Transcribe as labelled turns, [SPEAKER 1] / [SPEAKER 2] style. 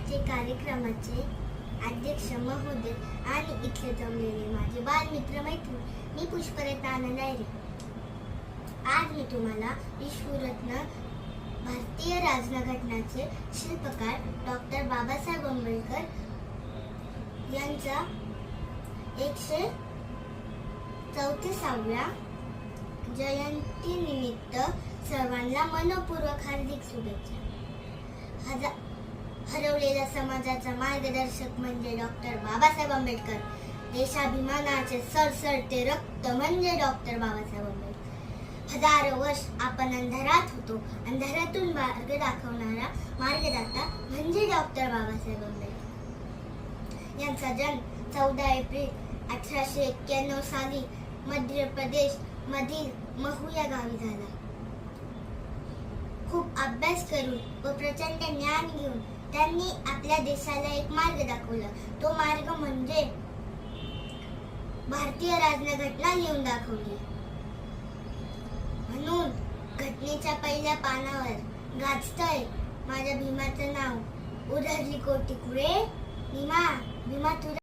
[SPEAKER 1] आजचे कार्यक्रमाचे अध्यक्ष महोदय आणि इथले जमलेले माझे बालमित्र मैत्रीण, मी पुष्पलता आनंद आहे. आज मी तुम्हाला विश्वरत्न भारतीय राज्यघटनाचे शिल्पकार डॉक्टर बाबासाहेब आंबेडकर यांच्या 134व्या जयंतीनिमित्त सर्वांना मनपूर्वक हार्दिक शुभेच्छा. हरवलेल्या समाजाचा मार्गदर्शक म्हणजे डॉक्टर बाबासाहेब आंबेडकर. देशाभिमानाचे सरसरते रक्त म्हणजे डॉक्टर बाबासाहेब आंबेडकर. हजारो वर्ष आपण अंधारात होतो, अंधारातून मार्ग दाखवणारा मार्गदाता म्हणजे डॉक्टर बाबासाहेब आंबेडकर. यांचा जन्म 14 एप्रिल 1891 साली मध्य प्रदेश मधील महू या गावी झाला. खूप अभ्यास करून व प्रचंड ज्ञान घेऊन त्यांनी आपल्या देशाला एक मार्ग दाखवला. तो मार्ग म्हणजे भारतीय राज्यघटना लिहून दाखवली. म्हणून घटनेच्या पहिल्या पानावर गाजतंय माझ्या भीमाचं नाव. उधळली कोटी कुळे भीमा, भीमा तुझ्या